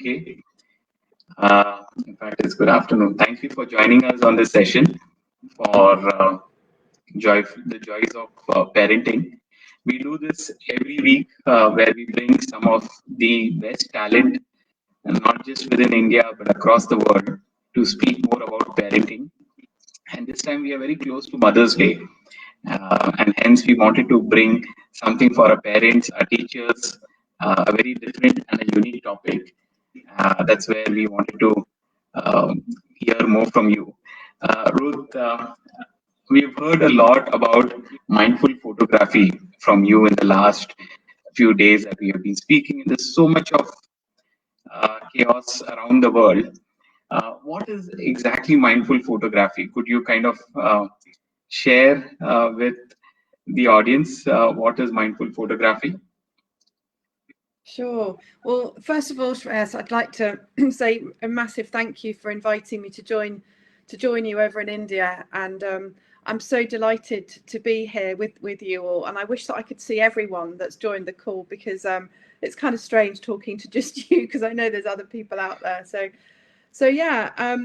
UK. In fact, it's good afternoon. Thank you for joining us on this session for the joys of parenting. We do this every week where we bring some of the best talent, and not just within India, but across the world, to speak more about parenting. And this time we are very close to Mother's Day. And hence we wanted to bring something for our parents, our teachers, a very different and a unique topic. That's where we wanted to hear more from you. Ruth, we've heard a lot about mindful photography from you in the last few days that we have been speaking. There's so much of chaos around the world. What is exactly mindful photography? Could you kind of share with the audience what is mindful photography? Sure. Well, first of all, Shreyas, I'd like to say a massive thank you for inviting me to join you over in India, and I'm so delighted to be here with you all. And I wish that I could see everyone that's joined the call, because it's kind of strange talking to just you, because I know there's other people out there. So yeah.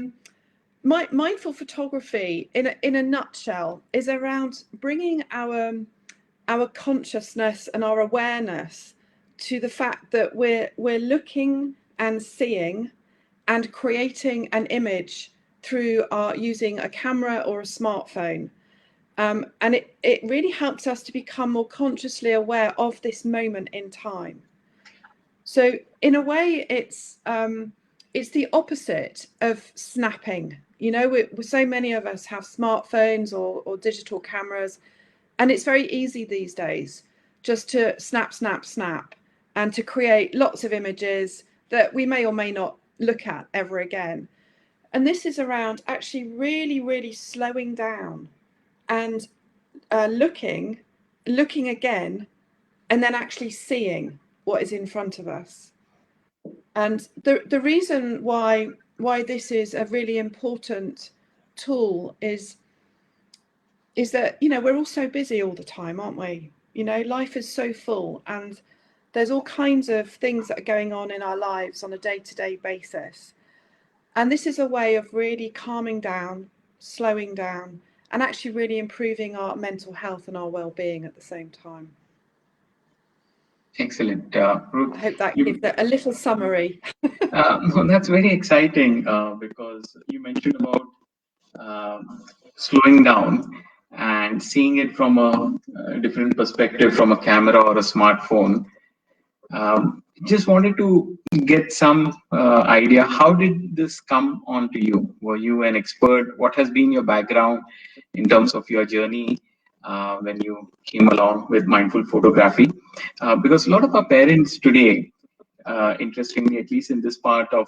Mindful photography, in a nutshell, is around bringing our consciousness and our awareness to the fact that we're looking and seeing and creating an image through using a camera or a smartphone, and it really helps us to become more consciously aware of this moment in time. So in a way, it's the opposite of snapping. You know, so many of us have smartphones or digital cameras, and it's very easy these days just to snap, snap, snap, and to create lots of images that we may or may not look at ever again. And this is around actually really, really slowing down and looking again, and then actually seeing what is in front of us. And the reason why this is a really important tool is that, you know, we're all so busy all the time, aren't we? You know, life is so full, and there's all kinds of things that are going on in our lives on a day-to-day basis. And this is a way of really calming down, slowing down, and actually really improving our mental health and our well-being at the same time. Excellent. Ruth, I hope that gives a little summary. Well, that's very exciting because you mentioned about slowing down and seeing it from a different perspective, from a camera or a smartphone. Just wanted to get some idea. How did this come on to you? Were you an expert? What has been your background in terms of your journey when you came along with mindful photography? Because a lot of our parents today, interestingly, at least in this part of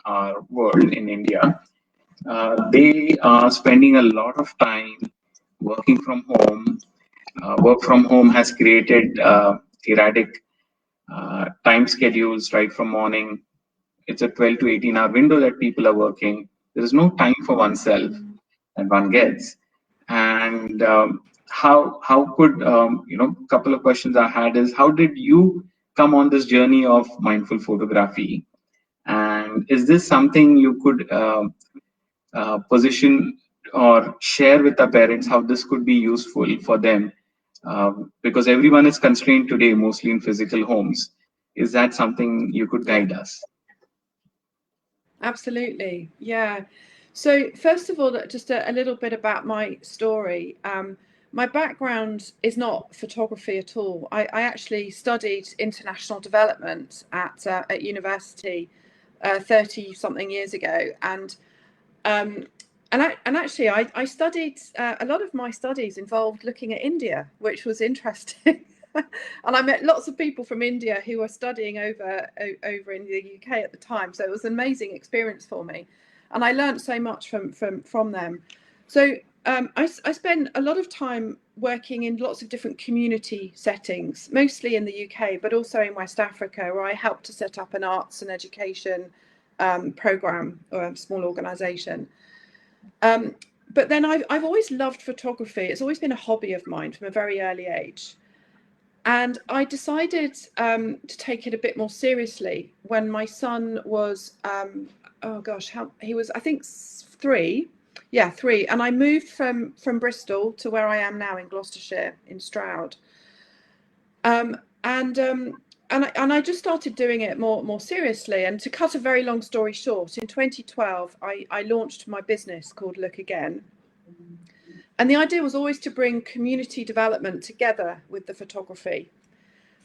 our world in India, they are spending a lot of time working from home. Work from home has created erratic time schedules right from morning. It's a 12 to 18-hour window that people are working. There is no time for oneself that one gets. And how could, couple of questions I had is, how did you come on this journey of mindful photography? And is this something you could position or share with the parents, how this could be useful for them? Because everyone is constrained today, mostly in physical homes. Is that something you could guide us? Absolutely, yeah. So first of all, just a little bit about my story. My background is not photography at all. I actually studied international development at university 30 something years ago, and actually I studied a lot of my studies involved looking at India, which was interesting. And I met lots of people from India who were studying over in the UK at the time. So it was an amazing experience for me, and I learned so much from them. So I spent a lot of time working in lots of different community settings, mostly in the UK, but also in West Africa, where I helped to set up an arts and education program or a small organization. But then I've always loved photography. It's always been a hobby of mine from a very early age. And I decided to take it a bit more seriously when my son was, oh gosh, he was, I think 3. Yeah, 3. And I moved from Bristol to where I am now in Gloucestershire, in Stroud. And I just started doing it more seriously. And to cut a very long story short, in 2012, I launched my business called Look Again. And the idea was always to bring community development together with the photography.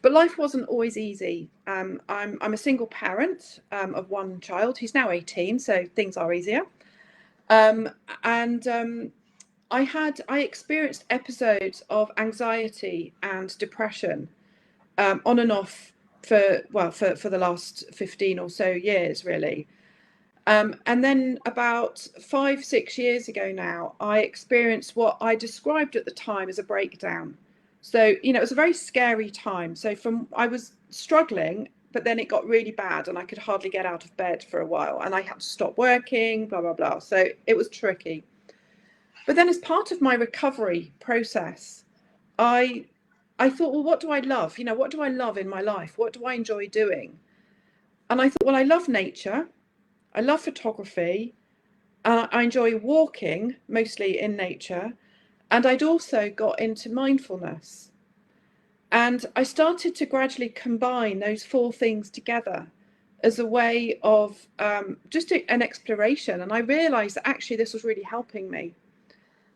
But life wasn't always easy. I'm a single parent of 1 child. He's now 18, so things are easier. I experienced episodes of anxiety and depression on and off for the last 15 or so years, really. And then about 5-6 years ago now, I experienced what I described at the time as a breakdown. So, it was a very scary time. So I was struggling, but then it got really bad and I could hardly get out of bed for a while and I had to stop working, blah, blah, blah. So it was tricky. But then as part of my recovery process, I thought, well, what do I love? What do I love in my life? What do I enjoy doing? And I thought, well, I love nature. I love photography. I enjoy walking, mostly in nature. And I'd also got into mindfulness. And I started to gradually combine those 4 things together as a way of just an exploration. And I realized that actually this was really helping me.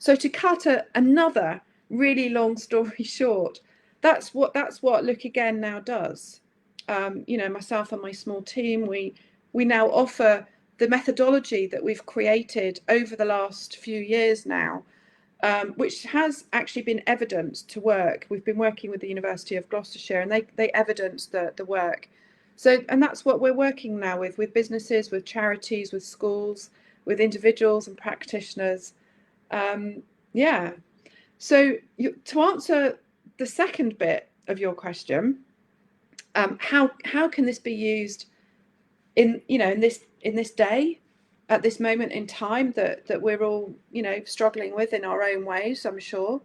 So to cut another really long story short, that's what Look Again now does. Myself and my small team, we now offer the methodology that we've created over the last few years now, which has actually been evidenced to work. We've been working with the University of Gloucestershire, and they evidenced the work. So, and that's what we're working now with businesses, with charities, with schools, with individuals and practitioners. Yeah. So to answer the second bit of your question, how can this be used in this day, at this moment in time that we're all struggling with in our own ways, I'm sure.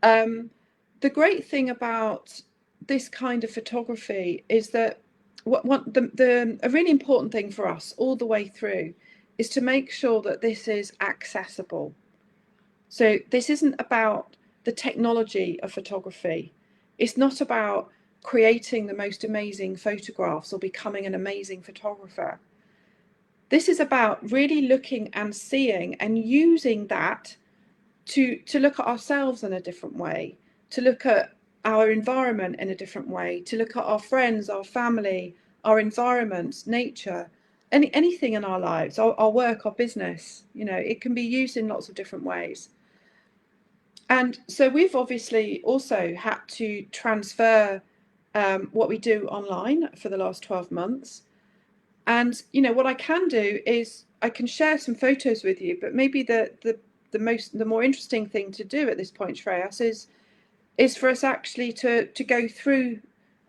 The great thing about this kind of photography is that a really important thing for us all the way through is to make sure that this is accessible. So this isn't about the technology of photography. It's not about creating the most amazing photographs or becoming an amazing photographer. This is about really looking and seeing and using that to look at ourselves in a different way, to look at our environment in a different way, to look at our friends, our family, our environment, nature, anything in our lives, our work, our business. It can be used in lots of different ways. And so we've obviously also had to transfer what we do online for the last 12 months. And, what I can do is I can share some photos with you, but maybe the more interesting thing to do at this point, Shreyas, is for us actually to go through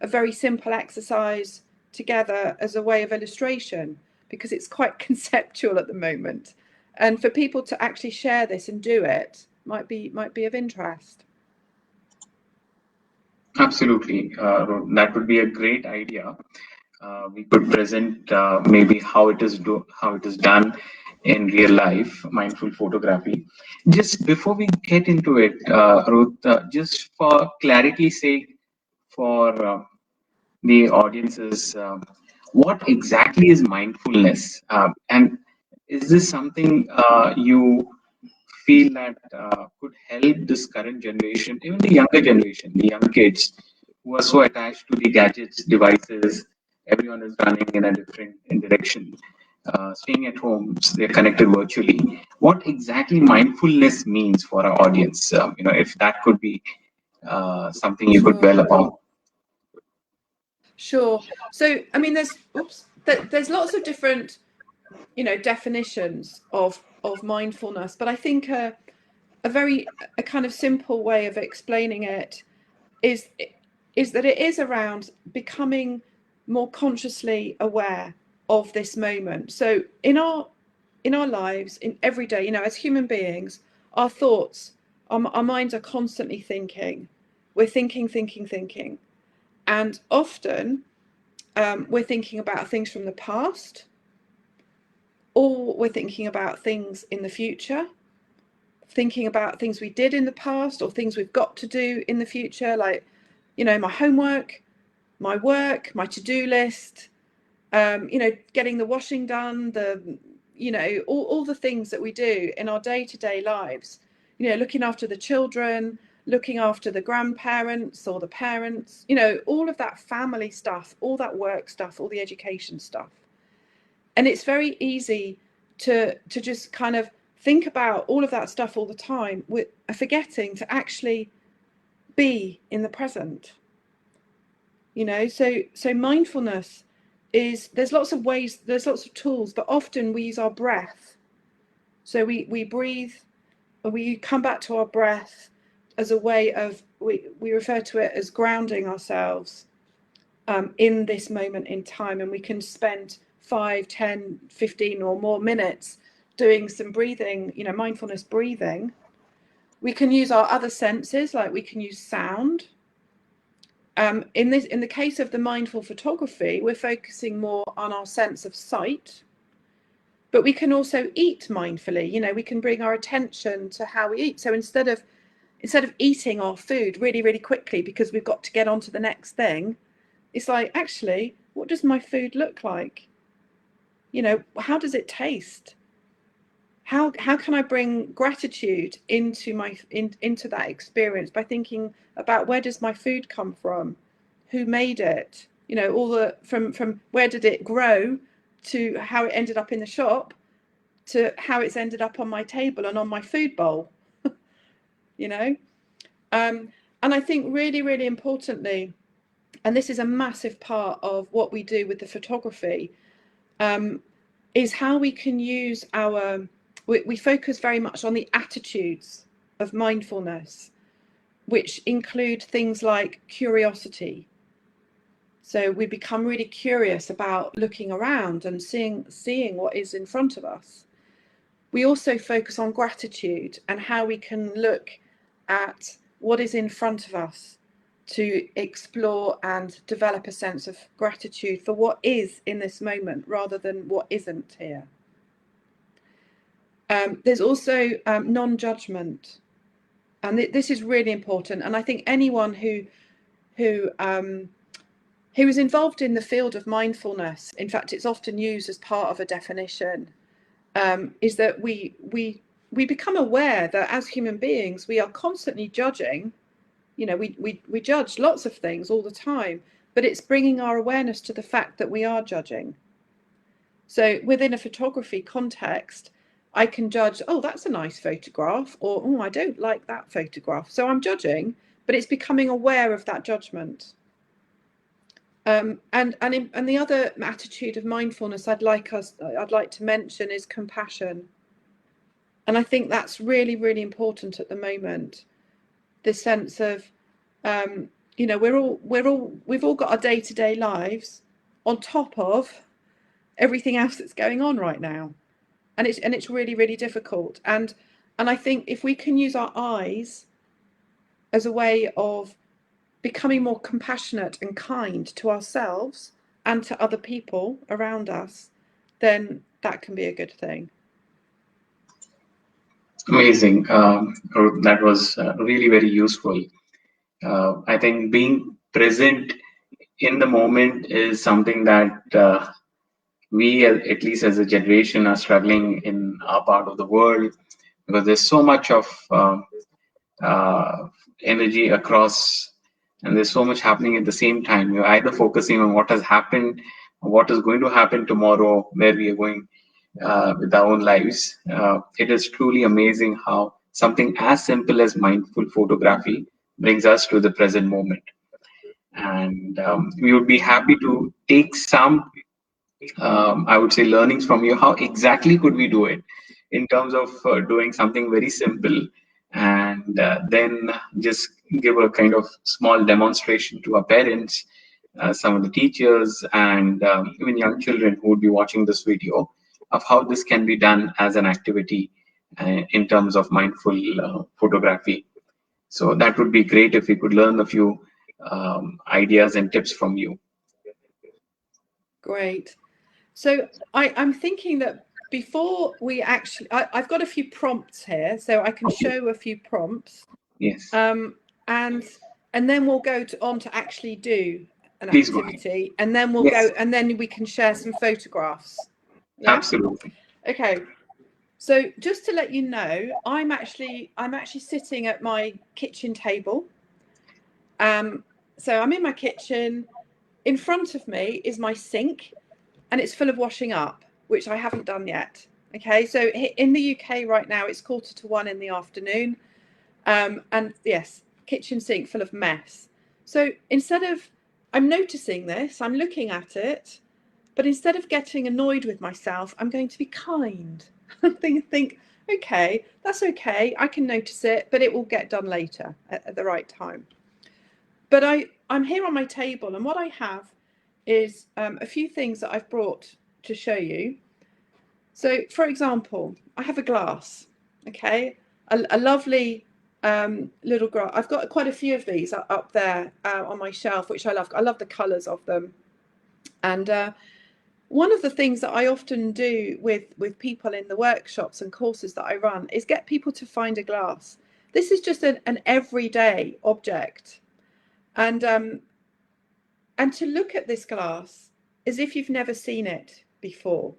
a very simple exercise together as a way of illustration, because it's quite conceptual at the moment. And for people to actually share this and do it might be of interest. Absolutely. That would be a great idea. We could present maybe how it is done in real life, mindful photography. Just before we get into it, Ruth, just for clarity's sake, for the audiences, what exactly is mindfulness? And is this something you feel that could help this current generation, even the younger generation, the young kids who are so attached to the gadgets, devices, everyone is running in a different direction, staying at home, they're connected virtually. What exactly mindfulness means for our audience, if that could be something you could dwell upon. Sure. So, I mean, there's lots of different, definitions of mindfulness, but I think a kind of simple way of explaining it is that it is around becoming more consciously aware of this moment. So in our lives, in every day, as human beings, our thoughts, our minds are constantly thinking. we're thinking. And often we're thinking about things from the past, or we're thinking about things in the future, thinking about things we did in the past or things we've got to do in the future, like, you know, my homework, my work, my to-do list, you know, getting the washing done, you know, all the things that we do in our day-to-day lives, you know, looking after the children, looking after the grandparents or the parents, you know, all of that family stuff, all that work stuff, all the education stuff. And it's very easy to just kind of think about all of that stuff all the time, with forgetting to actually be in the present. You know, so mindfulness is, there's lots of ways, there's lots of tools, but often we use our breath. So we breathe, and we come back to our breath as a way of, we refer to it as grounding ourselves in this moment in time. And we can spend 5, 10, 15 or more minutes doing some breathing, you know, mindfulness breathing. We can use our other senses, like we can use sound. In the case of the mindful photography, we're focusing more on our sense of sight, but we can also eat mindfully. You know, we can bring our attention to how we eat. So instead of eating our food really, really quickly because we've got to get on to the next thing, it's like, actually, what does my food look like? You know, how does it taste? How can I bring gratitude into that experience by thinking about, where does my food come from? Who made it? You know, all the from where did it grow, to how it ended up in the shop, to how it's ended up on my table and on my food bowl. You know, and I think really, really importantly, and this is a massive part of what we do with the photography, is how we can use our, we focus very much on the attitudes of mindfulness, which include things like curiosity. So we become really curious about looking around and seeing what is in front of us. We also focus on gratitude and how we can look at what is in front of us to explore and develop a sense of gratitude for what is in this moment rather than what isn't here. There's also non-judgment, and this is really important. And I think anyone who is involved in the field of mindfulness, in fact, it's often used as part of a definition, is that we become aware that as human beings we are constantly judging. You know, we judge lots of things all the time, but it's bringing our awareness to the fact that we are judging. So within a photography context, I can judge, oh, that's a nice photograph, or oh, I don't like that photograph. So I'm judging, but it's becoming aware of that judgment. And the other attitude of mindfulness I'd like to mention is compassion. And I think that's really, really important at the moment. This sense of, you know, we've all got our day-to-day lives on top of everything else that's going on right now, and it's really, really difficult. And I think if we can use our eyes as a way of becoming more compassionate and kind to ourselves and to other people around us, then that can be a good thing. Amazing. That was really very useful. I think being present in the moment is something that we, at least as a generation, are struggling in our part of the world, because there's so much of energy across, and there's so much happening at the same time. You're either focusing on what has happened, or what is going to happen tomorrow, where we are going with our own lives. It is truly amazing how something as simple as mindful photography brings us to the present moment. And we would be happy to take some, I would say, learnings from you. How exactly could we do it in terms of doing something very simple, and then just give a kind of small demonstration to our parents, some of the teachers, and even young children who would be watching this video, of how this can be done as an activity in terms of mindful photography. So that would be great if we could learn a few ideas and tips from you. Great. So I'm thinking that before we actually, I've got a few prompts here, so I can show a few prompts. Yes. And then we'll go on to actually do an Please activity, and then we'll Yes. go, and then we can share some photographs. Yeah? Absolutely. Okay. So just to let you know, I'm actually sitting at my kitchen table. So I'm in my kitchen. In front of me is my sink, and it's full of washing up, which I haven't done yet. Okay, so in the UK right now, it's 1:45 in the afternoon. And yes, kitchen sink full of mess. So I'm noticing this, I'm looking at it, but instead of getting annoyed with myself, I'm going to be kind. think, okay, that's okay. I can notice it, but it will get done later at the right time. But I'm here on my table, and what I have is a few things that I've brought to show you. So, for example, I have a glass, okay, a lovely little glass. I've got quite a few of these up there on my shelf, which I love. I love the colours of them. And one of the things that I often do with people in the workshops and courses that I run is get people to find a glass. This is just an everyday object. And to look at this glass as if you've never seen it before.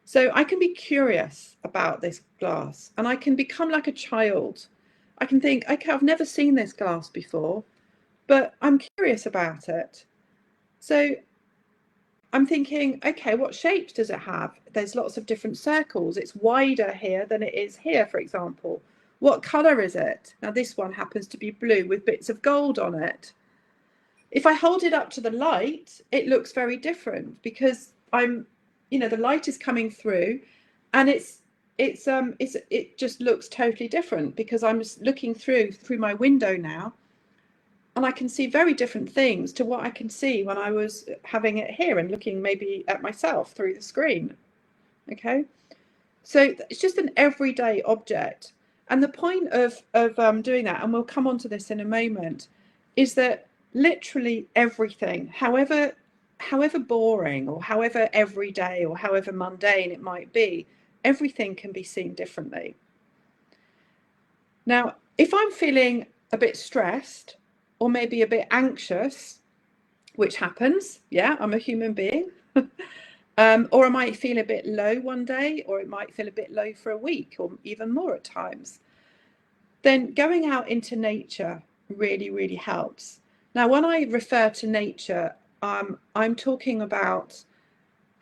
So I can be curious about this glass, and I can become like a child. I can think, okay, I've never seen this glass before, but I'm curious about it. So I'm thinking, okay, what shapes does it have? There's lots of different circles. It's wider here than it is here, for example. What color is it? Now this one happens to be blue with bits of gold on it. If I hold it up to the light, it looks very different because the light is coming through, and it just looks totally different because I'm just looking through my window now, and I can see very different things to what I can see when I was having it here and looking maybe at myself through the screen. Okay, so it's just an everyday object, and the point of doing that, and we'll come on to this in a moment, is that literally everything, however boring or however everyday or however mundane it might be, everything can be seen differently. Now, if I'm feeling a bit stressed or maybe a bit anxious, which happens, yeah, I'm a human being, or I might feel a bit low one day, or it might feel a bit low for a week or even more at times, then going out into nature really, really helps. Now, when I refer to nature, I'm talking about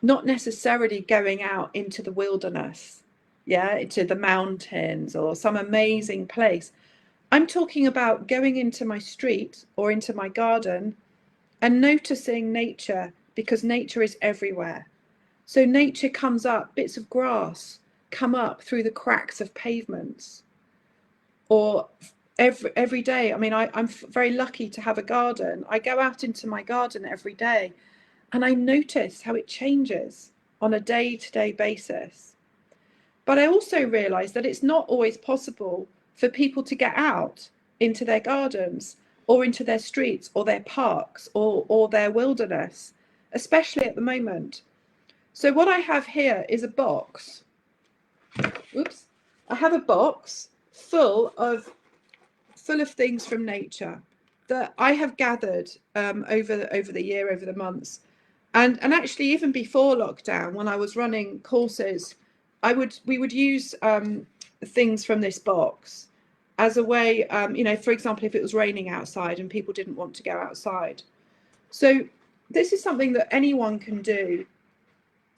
not necessarily going out into the wilderness, yeah, into the mountains or some amazing place. I'm talking about going into my street or into my garden and noticing nature, because nature is everywhere. So nature comes up, bits of grass come up through the cracks of pavements. Or every day, I mean, I'm very lucky to have a garden. I go out into my garden every day, and I notice how it changes on a day-to-day basis. But I also realize that it's not always possible for people to get out into their gardens or into their streets or their parks or their wilderness, especially at the moment. So what I have here is a box. Oops. I have a box full of things from nature that I have gathered over the year, over the months. And actually, even before lockdown, when I was running courses, we would use things from this box as a way, for example, if it was raining outside and people didn't want to go outside. So this is something that anyone can do,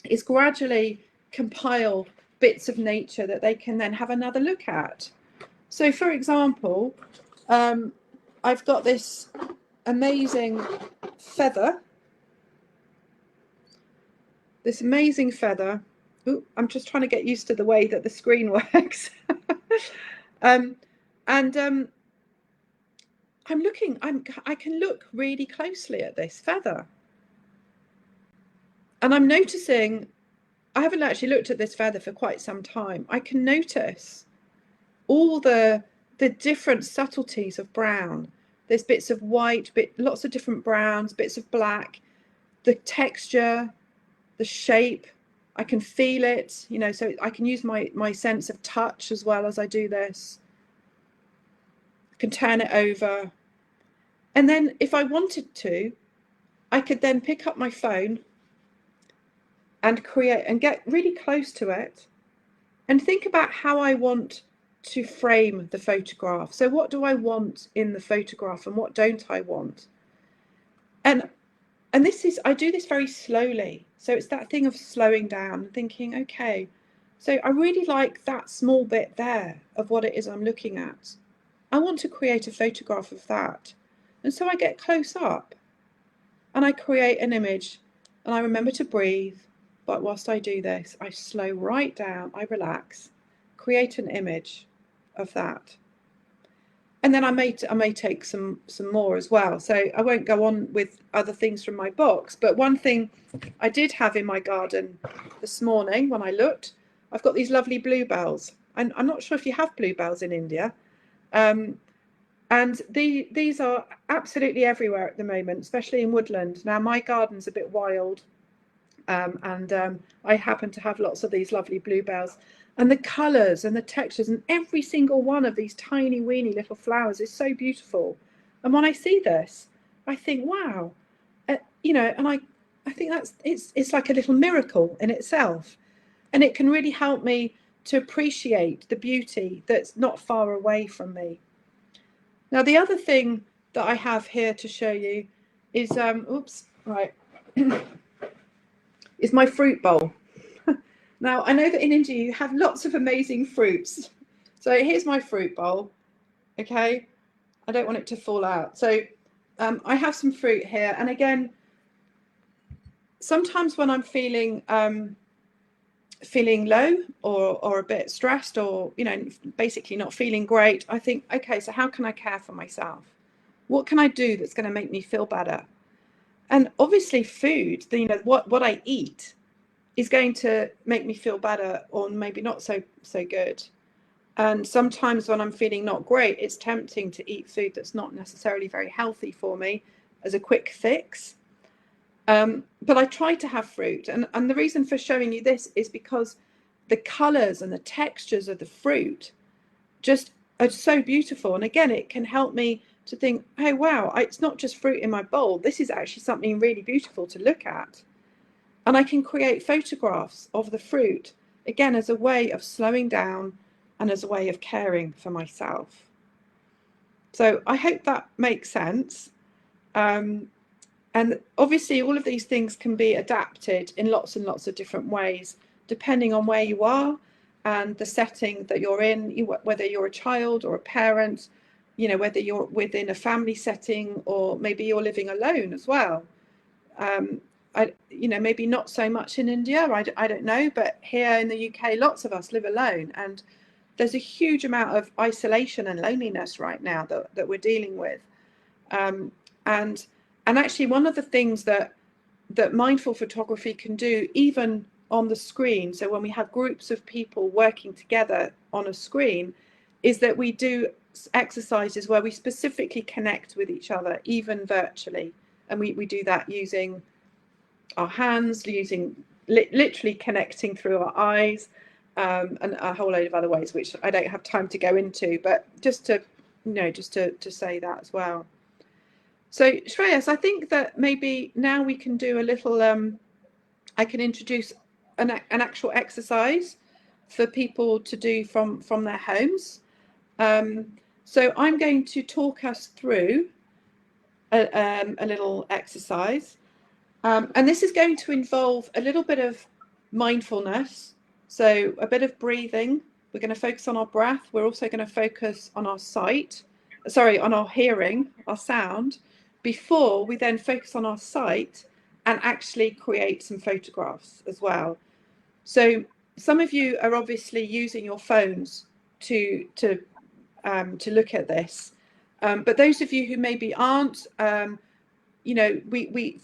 is gradually compile bits of nature that they can then have another look at. So, for example, I've got this amazing feather. This amazing feather. Ooh, I'm just trying to get used to the way that the screen works. I'm looking. I can look really closely at this feather, and I'm noticing. I haven't actually looked at this feather for quite some time. I can notice all the the different subtleties of brown. There's bits of white, lots of different browns, bits of black, the texture, the shape. I can feel it, you know, so I can use my sense of touch as well as I do this. I can turn it over. And then if I wanted to, I could then pick up my phone and create and get really close to it and think about how I want to frame the photograph. So what do I want in the photograph and what don't I want? And this is, I do this very slowly. So it's that thing of slowing down and thinking, okay, so I really like that small bit there of what it is I'm looking at. I want to create a photograph of that. And so I get close up and I create an image and I remember to breathe. But whilst I do this, I slow right down, I relax, create an image of that. And then I may take some more as well. So I won't go on with other things from my box. But one thing I did have in my garden this morning when I looked, I've got these lovely bluebells. And I'm not sure if you have bluebells in India. And these are absolutely everywhere at the moment, especially in woodland. Now, my garden's a bit wild. I happen to have lots of these lovely bluebells. And the colours and the textures and every single one of these tiny weeny little flowers is so beautiful. And when I see this, I think, wow, you know, and I think it's like a little miracle in itself. And it can really help me to appreciate the beauty that's not far away from me. Now, the other thing that I have here to show you is, is my fruit bowl. Now, I know that in India you have lots of amazing fruits. So here's my fruit bowl, okay? I don't want it to fall out. So I have some fruit here. And again, sometimes when I'm feeling low or a bit stressed or, you know, basically not feeling great, I think, okay, so how can I care for myself? What can I do that's going to make me feel better? And obviously food, you know, what I eat is going to make me feel better or maybe not so good. And sometimes when I'm feeling not great, it's tempting to eat food that's not necessarily very healthy for me as a quick fix. But I try to have fruit. And the reason for showing you this is because the colours and the textures of the fruit just are so beautiful. And again, it can help me to think, oh, wow, it's not just fruit in my bowl. This is actually something really beautiful to look at. And I can create photographs of the fruit, again, as a way of slowing down and as a way of caring for myself. So I hope that makes sense. And obviously, all of these things can be adapted in lots and lots of different ways, depending on where you are and the setting that you're in, whether you're a child or a parent, you know, whether you're within a family setting or maybe you're living alone as well. You know, maybe not so much in India, I don't know, but here in the UK, lots of us live alone, and there's a huge amount of isolation and loneliness right now that we're dealing with. And actually, one of the things that mindful photography can do, even on the screen, so when we have groups of people working together on a screen, is that we do exercises where we specifically connect with each other, even virtually. And we do that using our hands, using literally connecting through our eyes, and a whole load of other ways, which I don't have time to go into, but just to, you know, just to say that as well. So Shreyas, I think that maybe now we can do a little, I can introduce an actual exercise for people to do from their homes. So I'm going to talk us through a little exercise. And this is going to involve a little bit of mindfulness, so a bit of breathing. We're going to focus on our breath. We're also going to focus on our on our hearing, our sound, before we then focus on our sight and actually create some photographs as well. So some of you are obviously using your phones to look at this, but those of you who maybe aren't, you know, we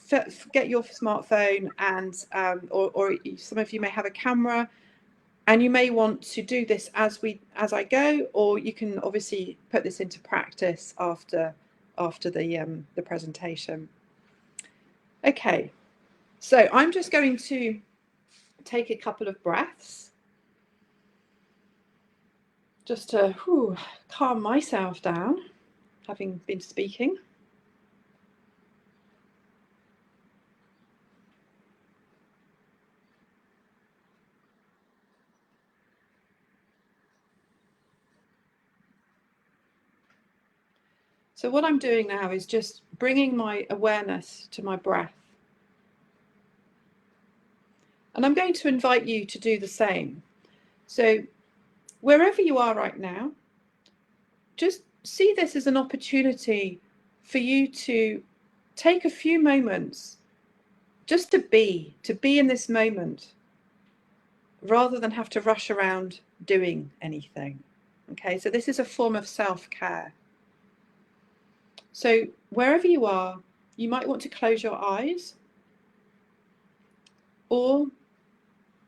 get your smartphone and or some of you may have a camera, And you may want to do this as I go, or you can obviously put this into practice after the presentation. Okay, so I'm just going to take a couple of breaths just to calm myself down, having been speaking. So what I'm doing now is just bringing my awareness to my breath. And I'm going to invite you to do the same. So wherever you are right now, just see this as an opportunity for you to take a few moments just to be in this moment, rather than have to rush around doing anything. Okay, so this is a form of self-care. So wherever you are, you might want to close your eyes, or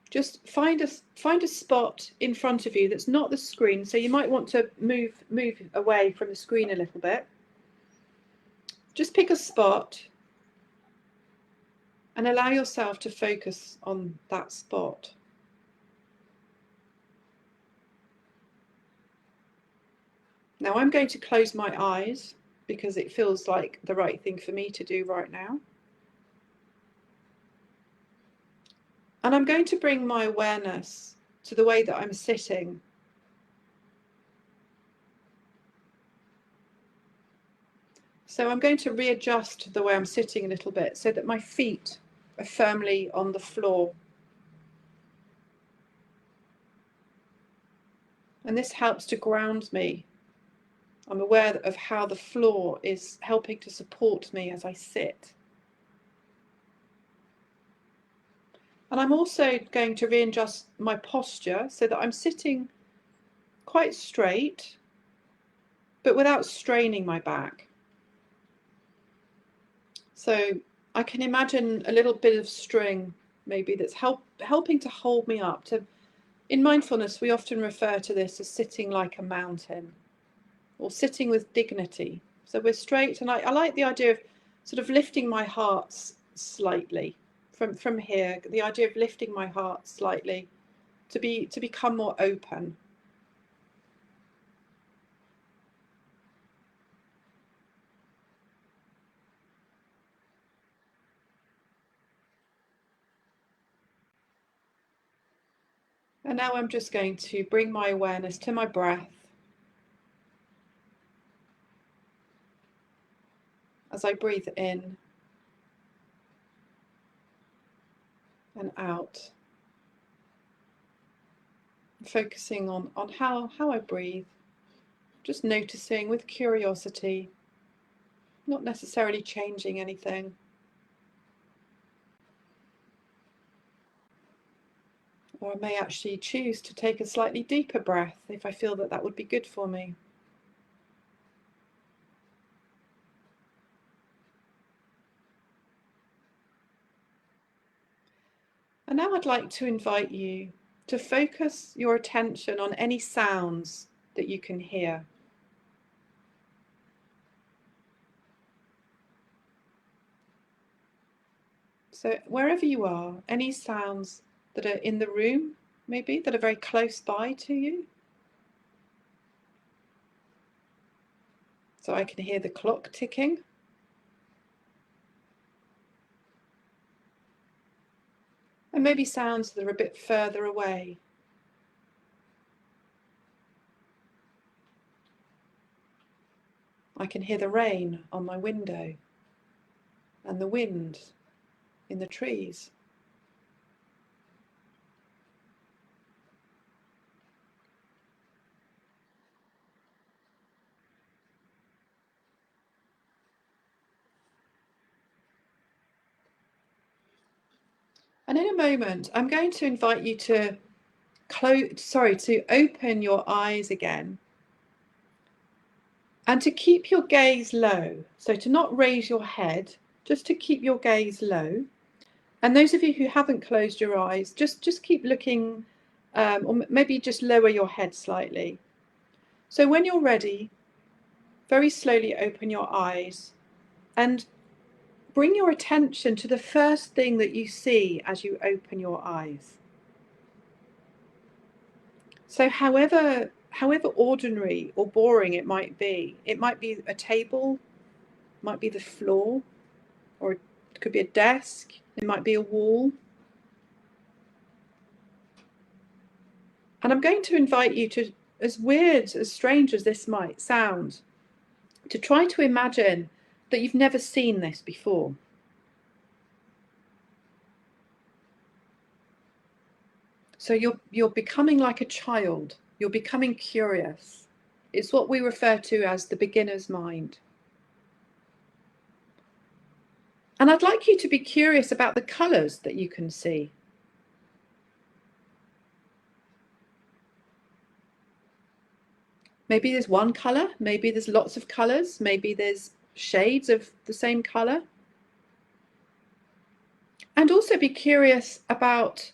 just find a spot in front of you that's not the screen. So you might want to move away from the screen a little bit. Just pick a spot and allow yourself to focus on that spot. Now I'm going to close my eyes because it feels like the right thing for me to do right now. And I'm going to bring my awareness to the way that I'm sitting. So I'm going to readjust the way I'm sitting a little bit so that my feet are firmly on the floor. And this helps to ground me. I'm aware of how the floor is helping to support me as I sit. And I'm also going to readjust my posture so that I'm sitting quite straight, but without straining my back. So I can imagine a little bit of string maybe that's helping to hold me up. In mindfulness, we often refer to this as sitting like a mountain, or sitting with dignity. So we're straight, and I like the idea of sort of lifting my heart slightly from here, the idea of lifting my heart slightly to become more open. And now I'm just going to bring my awareness to my breath as I breathe in and out, focusing on how I breathe, just noticing with curiosity, not necessarily changing anything. Or I may actually choose to take a slightly deeper breath if I feel that would be good for me. And now I'd like to invite you to focus your attention on any sounds that you can hear. So wherever you are, any sounds that are in the room, maybe, that are very close by to you. So I can hear the clock ticking. And maybe sounds that are a bit further away. I can hear the rain on my window and the wind in the trees. And in a moment, I'm going to invite you to open your eyes again and to keep your gaze low. So to not raise your head, just to keep your gaze low. And those of you who haven't closed your eyes, just keep looking or maybe just lower your head slightly. So when you're ready, very slowly open your eyes and bring your attention to the first thing that you see as you open your eyes. So however ordinary or boring it might be a table, it might be the floor, or it could be a desk, it might be a wall. And I'm going to invite you to, as weird, as strange as this might sound, to try to imagine that you've never seen this before. So you're becoming like a child. You're becoming curious. It's what we refer to as the beginner's mind. And I'd like you to be curious about the colours that you can see. Maybe there's one colour, maybe there's lots of colours, maybe there's shades of the same colour. And also be curious about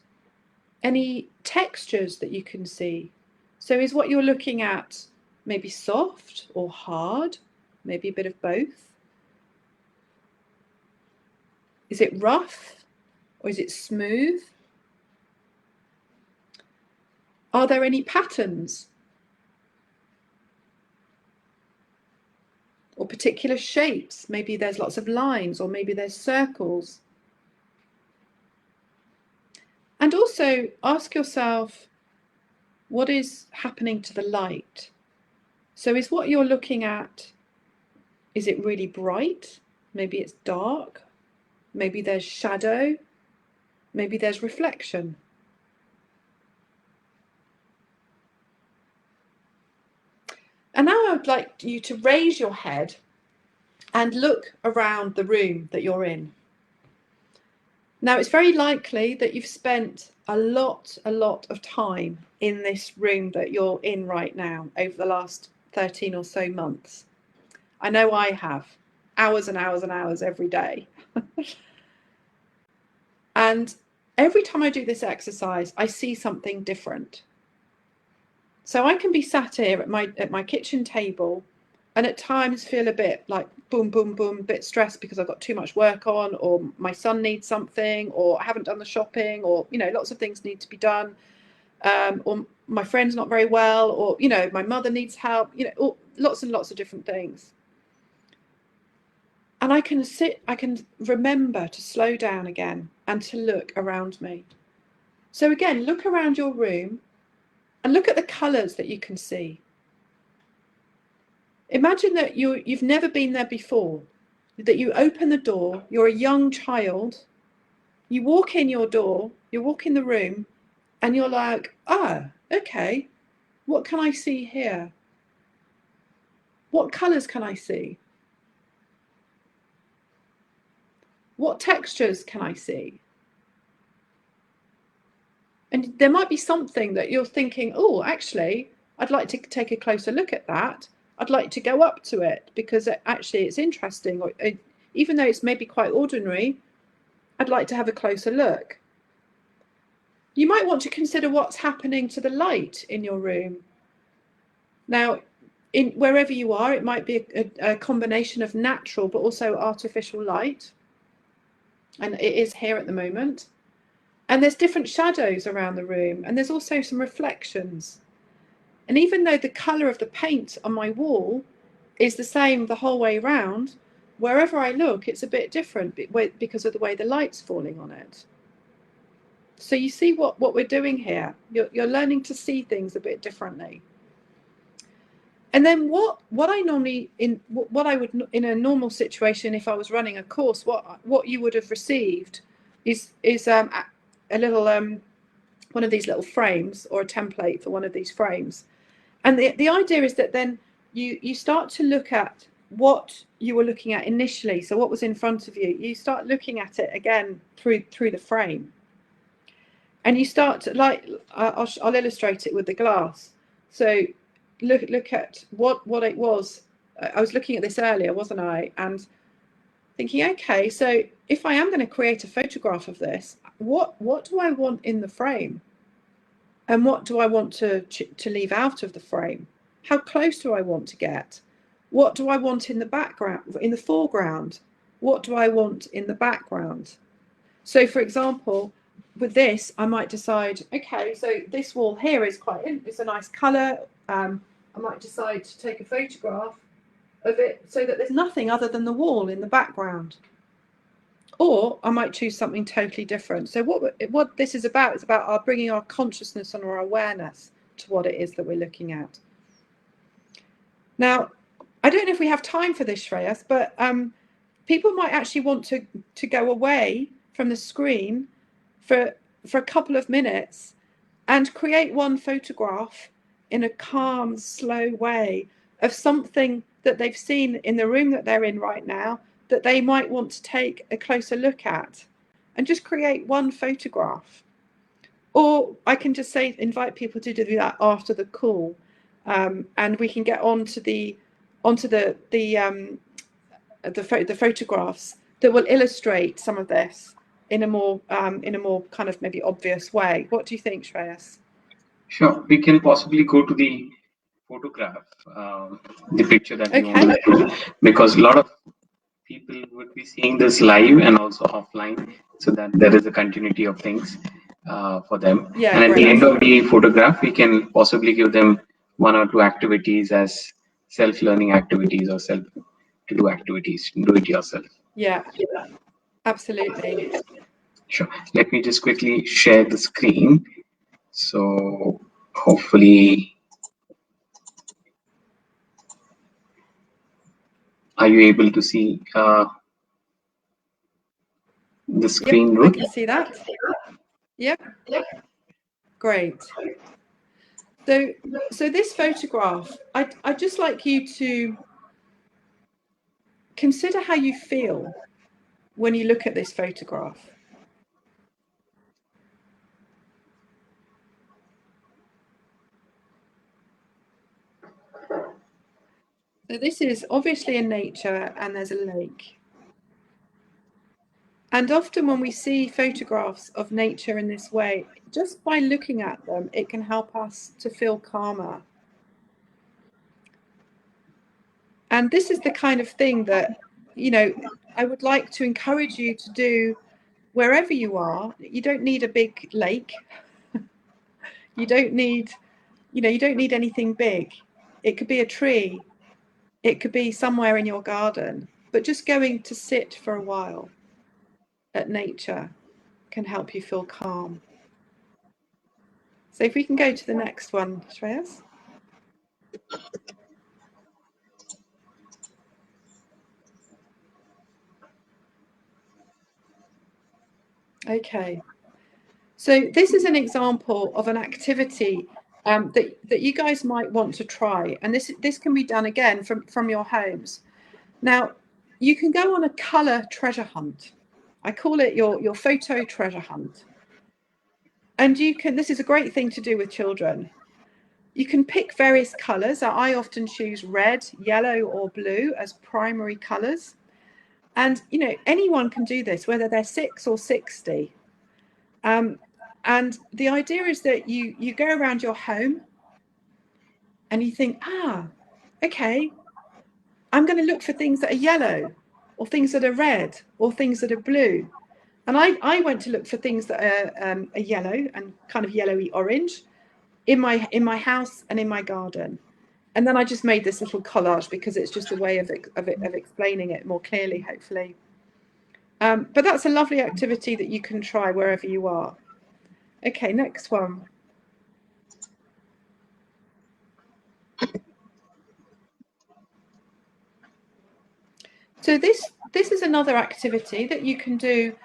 any textures that you can see. So is what you're looking at maybe soft or hard? Maybe a bit of both? Is it rough or is it smooth? Are there any patterns or particular shapes? Maybe there's lots of lines, or maybe there's circles. And also ask yourself, what is happening to the light? So is what you're looking at, is it really bright? Maybe it's dark. Maybe there's shadow. Maybe there's reflection. And now I would like you to raise your head and look around the room that you're in. Now, it's very likely that you've spent a lot of time in this room that you're in right now over the last 13 or so months. I know I have, hours and hours and hours every day. And every time I do this exercise, I see something different. So I can be sat here at my kitchen table and at times feel a bit like boom, boom, boom, a bit stressed because I've got too much work on, or my son needs something, or I haven't done the shopping, or, you know, lots of things need to be done. Or my friend's not very well, or, you know, my mother needs help, you know, lots and lots of different things. And I can remember to slow down again and to look around me. So again, look around your room and look at the colours that you can see. Imagine that you've never been there before, that you open the door, you're a young child, you walk in your door, you walk in the room, and you're like, okay, what can I see here? What colours can I see? What textures can I see? And there might be something that you're thinking, oh, actually, I'd like to take a closer look at that. I'd like to go up to it because actually it's interesting. Or even though it's maybe quite ordinary, I'd like to have a closer look. You might want to consider what's happening to the light in your room. Now, wherever you are, it might be a combination of natural but also artificial light. And it is here at the moment. And there's different shadows around the room, and there's also some reflections. And even though the colour of the paint on my wall is the same the whole way around, wherever I look, it's a bit different because of the way the light's falling on it. So you see what we're doing here. You're learning to see things a bit differently. And then what I would in a normal situation, if I was running a course, what you would have received is a little one of these little frames, or a template for one of these frames. And the idea is that then you start to look at what you were looking at initially. So what was in front of you, you start looking at it again through the frame. And you start to, like, I'll illustrate it with the glass. So look at what it was. I was looking at this earlier, wasn't I? And thinking, okay, so if I am going to create a photograph of this, what do I want in the frame? And what do I want to leave out of the frame? How close do I want to get? What do I want in the background, in the foreground? What do I want in the background? So for example, with this, I might decide, okay, so this wall here is it's a nice colour. I might decide to take a photograph of it so that there's nothing other than the wall in the background. Or I might choose something totally different. So what this is about our bringing our consciousness and our awareness to what it is that we're looking at. Now, I don't know if we have time for this, Shreyas, but people might actually want to go away from the screen for a couple of minutes and create one photograph in a calm, slow way of something that they've seen in the room that they're in right now that they might want to take a closer look at, and just create one photograph. Or I can just say, invite people to do that after the call, and we can get onto the photographs that will illustrate some of this in a more kind of maybe obvious way. What do you think, Shreyas? Sure, we can possibly go to the photograph, the picture that we want to, because a lot of people would be seeing this live and also offline, so that there is a continuity of things for them. Yeah, and at great. the end of the photograph, we can possibly give them 1 or 2 activities as self-learning activities or self-to-do activities. Do it yourself. Yeah, absolutely. Sure. Let me just quickly share the screen. So hopefully, are you able to see the screen, Yep, Ruth? I can see that. Yep. Great. So this photograph, I'd just like you to consider how you feel when you look at this photograph. So this is obviously in nature, and there's a lake. And often when we see photographs of nature in this way, just by looking at them, it can help us to feel calmer. And this is the kind of thing that, I would like to encourage you to do wherever you are. You don't need a big lake. You don't need anything big. It could be a tree. It could be somewhere in your garden. But just going to sit for a while at nature can help you feel calm. So if we can go to the next one, Shreyas. Okay. So this is an example of an activity that you guys might want to try. And this can be done again from your homes. Now, you can go on a colour treasure hunt. I call it your photo treasure hunt. And this is a great thing to do with children. You can pick various colours. I often choose red, yellow or blue as primary colours. And, anyone can do this, whether they're 6 or 60. And the idea is that you go around your home and you think, okay, I'm going to look for things that are yellow or things that are red or things that are blue. And I went to look for things that are yellow and kind of yellowy orange in my house and in my garden. And then I just made this little collage because it's just a way of explaining it more clearly, hopefully. But that's a lovely activity that you can try wherever you are. Okay, next one. So this is another activity that you can do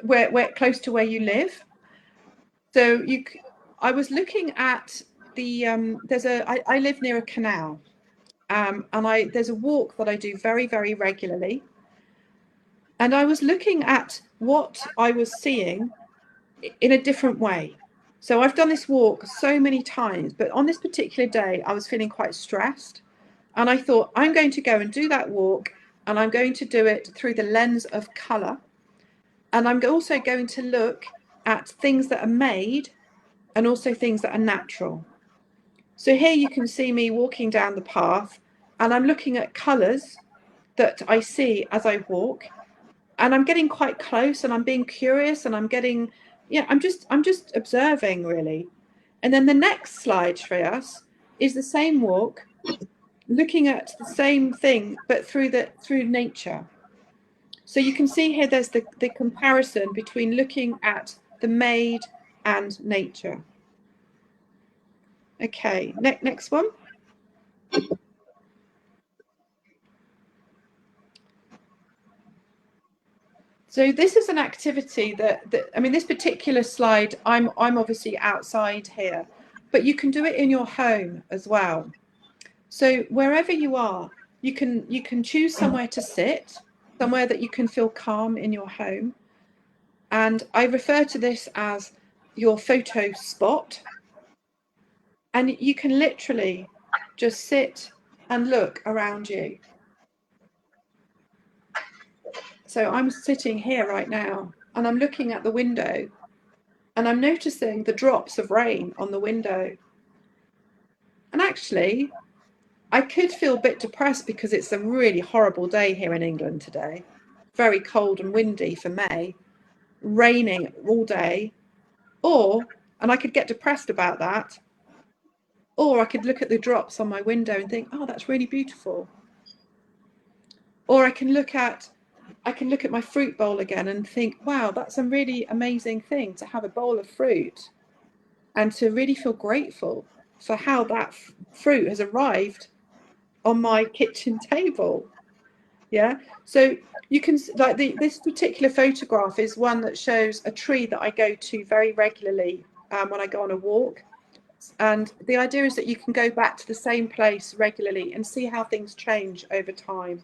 where close to where you live. So I was looking at the I live near a canal, and there's a walk that I do very, very regularly. And I was looking at what I was seeing in a different way. So I've done this walk so many times, but on this particular day, I was feeling quite stressed. And I thought, I'm going to go and do that walk, and I'm going to do it through the lens of colour. And I'm also going to look at things that are made and also things that are natural. So here you can see me walking down the path, and I'm looking at colours that I see as I walk, and I'm getting quite close, and I'm being curious, and I'm getting, I'm just observing really. And then the next slide, Shreyas, is the same walk, looking at the same thing, but through nature. So you can see here there's the comparison between looking at the made and nature. Okay, next one. So this is an activity that I mean, this particular slide, I'm obviously outside here, but you can do it in your home as well. So wherever you are, you can choose somewhere to sit, somewhere that you can feel calm in your home. And I refer to this as your photo spot. And you can literally just sit and look around you. So I'm sitting here right now, and I'm looking at the window, and I'm noticing the drops of rain on the window. And actually, I could feel a bit depressed because it's a really horrible day here in England today. Very cold and windy for May, raining all day. And I could get depressed about that. Or I could look at the drops on my window and think, oh, that's really beautiful. Or I can look at my fruit bowl again and think, wow, that's a really amazing thing to have a bowl of fruit, and to really feel grateful for how that fruit has arrived on my kitchen table. Yeah. So you can, like, this particular photograph is one that shows a tree that I go to very regularly when I go on a walk. And the idea is that you can go back to the same place regularly and see how things change over time.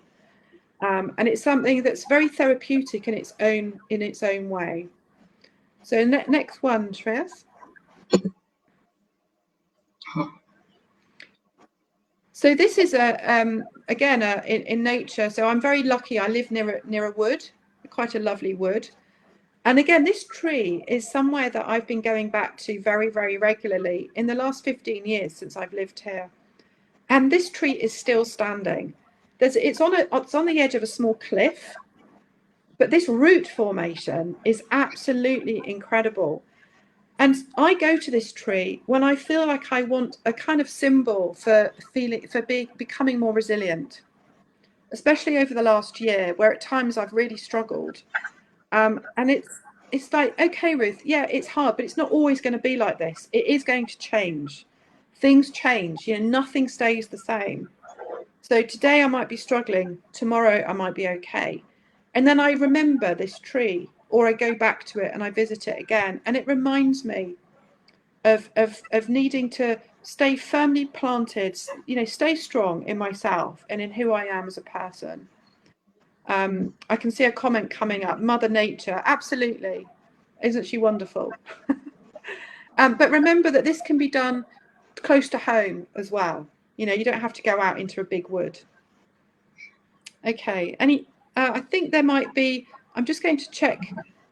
And it's something that's very therapeutic in its own way. So next one, Shreyas. So this is again in nature. So I'm very lucky. I live near a wood, quite a lovely wood. And again, this tree is somewhere that I've been going back to very, very regularly in the last 15 years since I've lived here. And this tree is still standing. It's on the edge of a small cliff, but this root formation is absolutely incredible. And I go to this tree when I feel like I want a kind of symbol for becoming more resilient, especially over the last year, where at times I've really struggled. And it's like, okay, Ruth, yeah, it's hard, but it's not always going to be like this. It is going to change. Things change, nothing stays the same. So today I might be struggling, tomorrow I might be okay. And then I remember this tree, or I go back to it and I visit it again, and it reminds me of needing to stay firmly planted, stay strong in myself and in who I am as a person. I can see a comment coming up. Mother Nature, absolutely. Isn't she wonderful? But remember that this can be done close to home as well. You don't have to go out into a big wood. Okay, I think there might be, I'm just going to check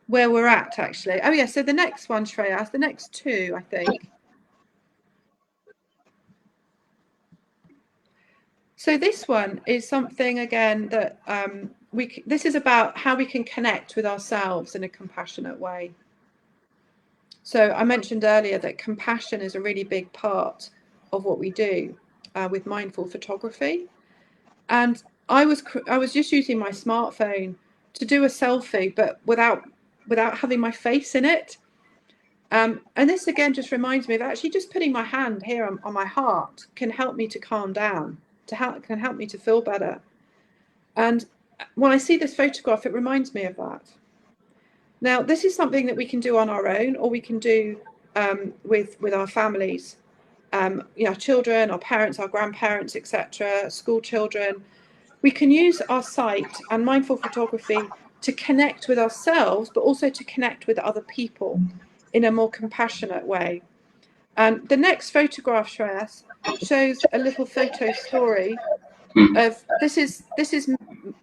where we're at actually. Oh yeah, so the next one, Shreyas, the next two, I think. So this one is something, again, that this is about how we can connect with ourselves in a compassionate way. So I mentioned earlier that compassion is a really big part of what we do with mindful photography. And I was just using my smartphone to do a selfie, but without having my face in it. And this again just reminds me of actually just putting my hand here on my heart can help me to calm down, can help me to feel better. And when I see this photograph, it reminds me of that. Now, this is something that we can do on our own, or we can do with our families, our children, our parents, our grandparents, etc., school children. We can use our sight and mindful photography to connect with ourselves, but also to connect with other people in a more compassionate way. And the next photograph, Shreyas, shows a little photo story of this is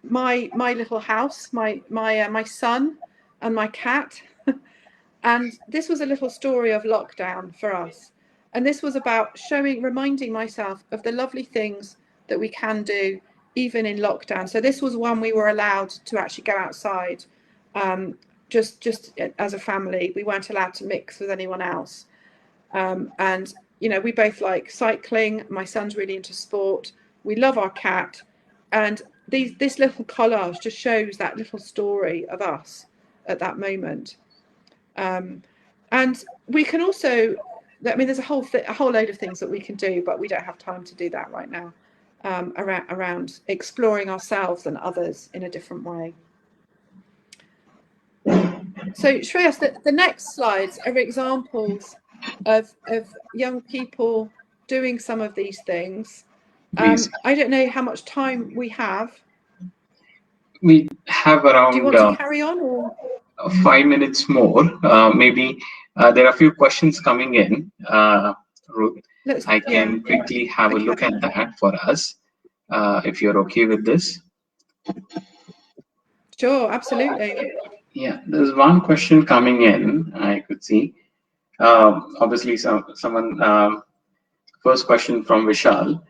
my little house, my son and my cat. And this was a little story of lockdown for us. And this was about reminding myself of the lovely things that we can do even in lockdown. So this was one we were allowed to actually go outside, just as a family. We weren't allowed to mix with anyone else. And we both like cycling. My son's really into sport. We love our cat, and this little collage just shows that little story of us at that moment. And we can also, there's a whole load of things that we can do, but we don't have time to do that right now. Around exploring ourselves and others in a different way. So Shreyas, the next slides are examples of young people doing some of these things. I don't know how much time we have. We have around. Do you want to carry on, or 5 minutes more? Maybe there are a few questions coming in. Ruth, I can quickly have a look at that for us, if you're okay with this. Sure, absolutely. Yeah, there's one question coming in. I could see. Obviously, someone. First question from Vishal.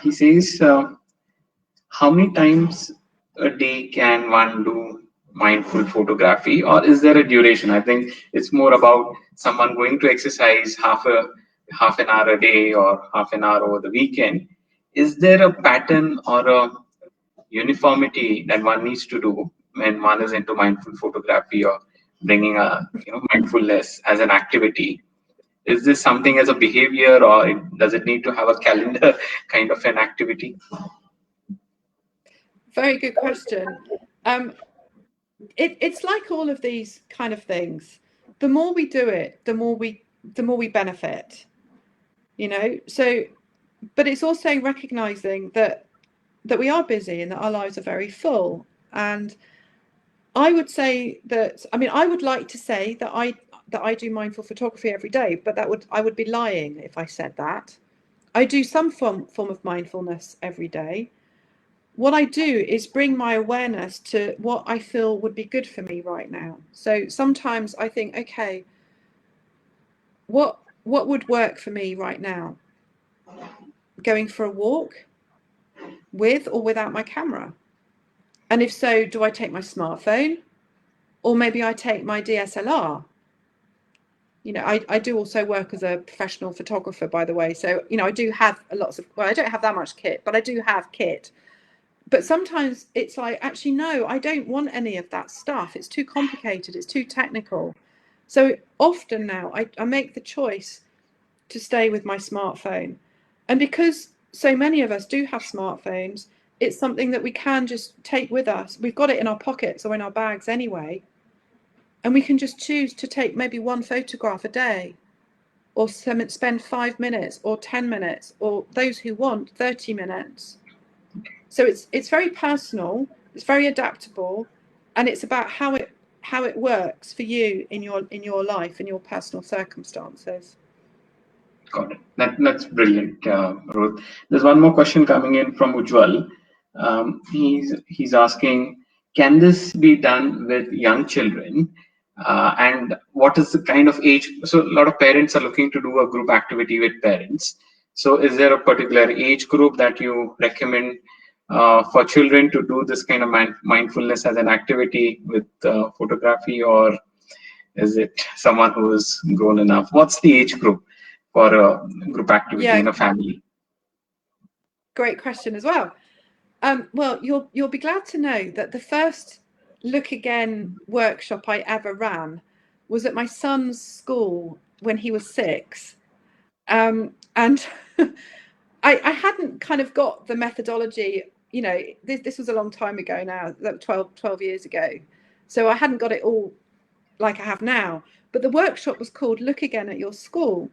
He says, how many times a day can one do mindful photography, or is there a duration? I think it's more about someone going to exercise half an hour a day or half an hour over the weekend. Is there a pattern or a uniformity that one needs to do when one is into mindful photography or bringing a mindfulness as an activity? Is this something as a behavior, or does it need to have a calendar kind of an activity? Very good question. It's like all of these kind of things. The more we do it, the more we benefit. So, but it's also recognizing that we are busy and that our lives are very full. And I would say that, I would like to say that I do mindful photography every day, but I would be lying if I said that. I do some form of mindfulness every day. What I do is bring my awareness to what I feel would be good for me right now. So sometimes I think, okay, what would work for me right now? Going for a walk with or without my camera? And if so, do I take my smartphone, or maybe I take my DSLR? I do also work as a professional photographer, by the way. So, I do have I don't have that much kit, but I do have kit. But sometimes it's like, actually, no, I don't want any of that stuff. It's too complicated. It's too technical. So often now I make the choice to stay with my smartphone. And because so many of us do have smartphones, it's something that we can just take with us. We've got it in our pockets or in our bags anyway. And we can just choose to take maybe one photograph a day, or spend 5 minutes or 10 minutes, or those who want 30 minutes. So it's very personal, it's very adaptable, and it's about how it works for you in your life, in your personal circumstances. Got it. That's brilliant, Ruth. There's one more question coming in from Ujwal. He's asking, can this be done with young children? And what is the kind of age? So a lot of parents are looking to do a group activity with parents. So is there a particular age group that you recommend for children to do this kind of mindfulness as an activity with photography, or is it someone who is grown enough? What's the age group for a group activity in a family? Great question as well. Well, you'll be glad to know that the first Look Again workshop I ever ran was at my son's school when he was 6. And I hadn't kind of got the methodology, this was a long time ago now, 12 years ago. So I hadn't got it all like I have now. But the workshop was called Look Again at Your School.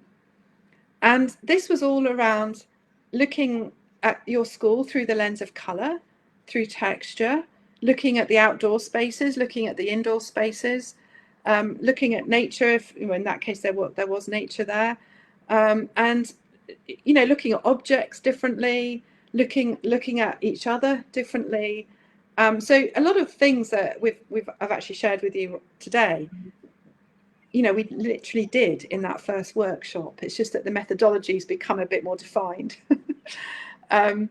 And this was all around looking at your school through the lens of colour, through texture, looking at the outdoor spaces, looking at the indoor spaces, looking at nature, if in that case there was nature there, and looking at objects differently, looking at each other differently. So a lot of things that I've actually shared with you today. we literally did in that first workshop. It's just that the methodologies become a bit more defined. And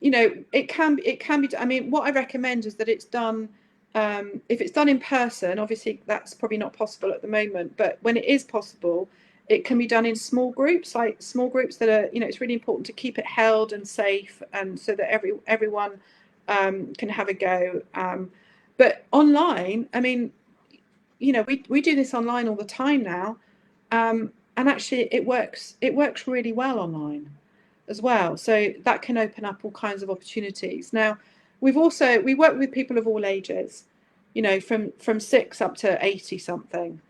it can be. I mean, what I recommend is that it's done. If it's done in person, obviously that's probably not possible at the moment. But when it is possible, it can be done in small groups, like small groups that are. It's really important to keep it held and safe, and so that everyone can have a go. But online, I mean, we do this online all the time now, and actually it works really well online as well. So that can open up all kinds of opportunities. Now, we work with people of all ages, from 6 up to 80 something.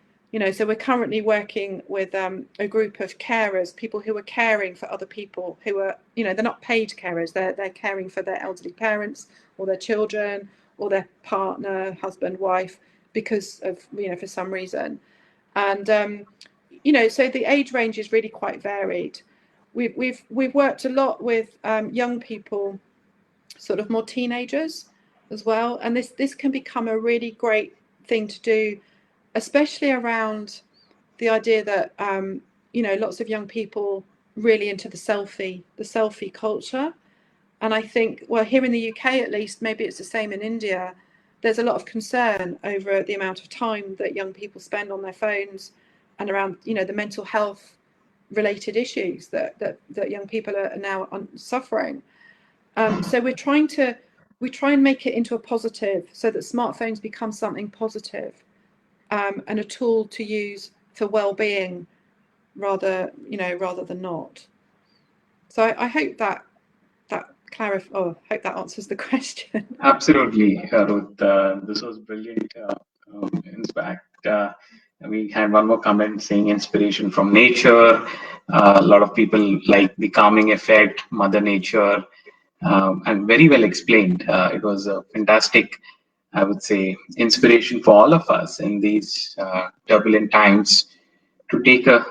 So we're currently working with a group of carers, people who are caring for other people who are, they're not paid carers, they're caring for their elderly parents or their children or their partner, husband, wife, because of, for some reason. And so the age range is really quite varied. We've worked a lot with young people, sort of more teenagers as well, and this can become a really great thing to do, especially around the idea that lots of young people really into the selfie culture. And I think, well, here in the UK at least, maybe it's the same in India, there's a lot of concern over the amount of time that young people spend on their phones, and around the mental health related issues that young people are now suffering. So we try and make it into a positive, so that smartphones become something positive, and a tool to use for well-being rather than not. So I hope that hope that answers the question. Absolutely, Ruth. This was brilliant. In fact, we had one more comment saying inspiration from nature. A lot of people like the calming effect, Mother Nature, and very well explained. It was a fantastic, I would say, inspiration for all of us in these turbulent times to take a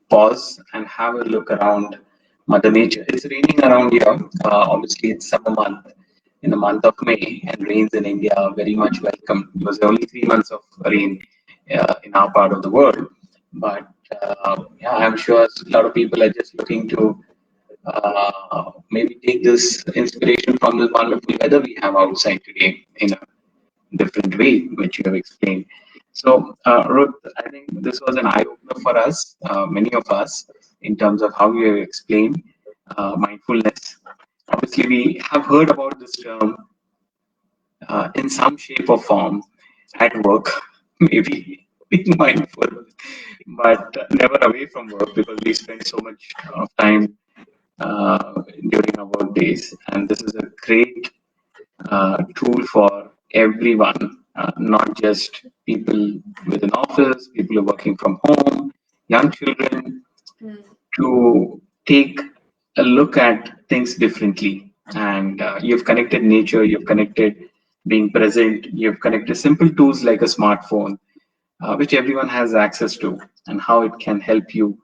pause and have a look around Mother Nature. It's raining around here. Obviously, it's summer month in the month of May, and rains in India are very much welcome. It was only 3 months of rain in our part of the world. But yeah, I'm sure a lot of people are just looking to maybe take this inspiration from the wonderful weather we have outside today in a different way, which you have explained. So, Ruth, I think this was an eye-opener for us, many of us, in terms of how you have explained mindfulness. Obviously, we have heard about this term in some shape or form at work, maybe being mindful, but never away from work, because we spend so much time during our work days. And this is a great tool for everyone, not just people within office, people who are working from home, young children, to take a look at things differently. And you've connected nature, you've connected being present, you've connected simple tools like a smartphone, which everyone has access to, and how it can help you,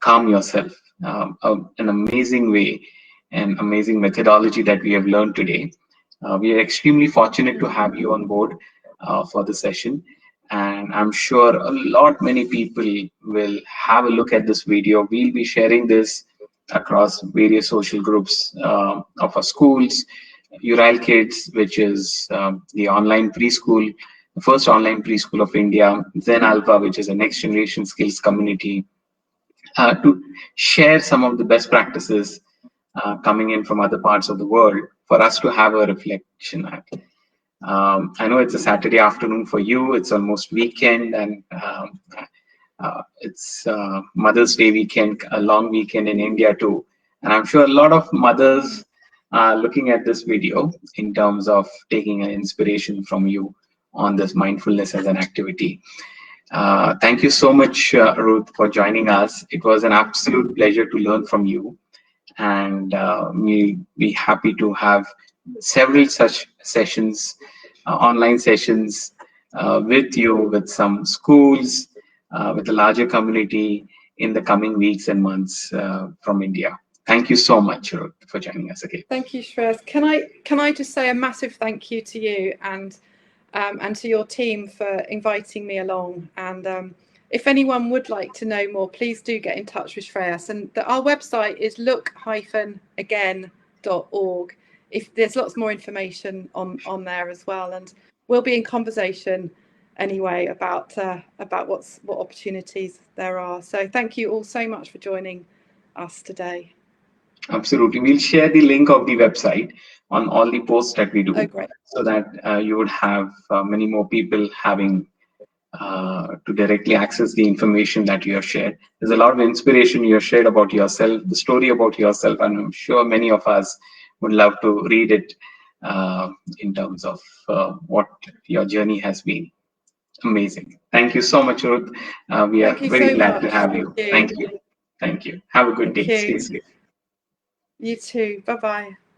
calm yourself. An amazing way, an amazing methodology that we have learned today. We are extremely fortunate to have you on board for the session, and I'm sure many people will have a look at this video. We'll be sharing this across various social groups of our schools. Ural Kids, which is the online preschool, the first online preschool of India, Zen Alpha, which is a next generation skills community, to share some of the best practices coming in from other parts of the world for us to have a reflection at. I know it's a Saturday afternoon for you, it's almost weekend, and it's Mother's Day weekend, a long weekend in India too. And I'm sure a lot of mothers are looking at this video in terms of taking an inspiration from you on this mindfulness as an activity. Thank you so much, Ruth, for joining us. It was an absolute pleasure to learn from you. And we'll be happy to have several such sessions, online sessions with you, with some schools, with a larger community in the coming weeks and months from India. Thank you so much, Ruth, for joining us again. Thank you, Shreyas. Can I just say a massive thank you to you, and and to your team for inviting me along. And if anyone would like to know more, please do get in touch with Shreyas. And our website is look-again.org. If there's lots more information on there as well, and we'll be in conversation anyway about what opportunities there are. So thank you all so much for joining us today. Absolutely. We'll share the link of the website on all the posts that we do, so that you would have many more people having to directly access the information that you have shared. There's a lot of inspiration you have shared about yourself, the story about yourself, and I'm sure many of us would love to read it in terms of what your journey has been. Amazing. Thank you so much, Ruth. We are very glad to have you. Thank you. Thank you. Have a good day. Stay safe. You too. Bye-bye.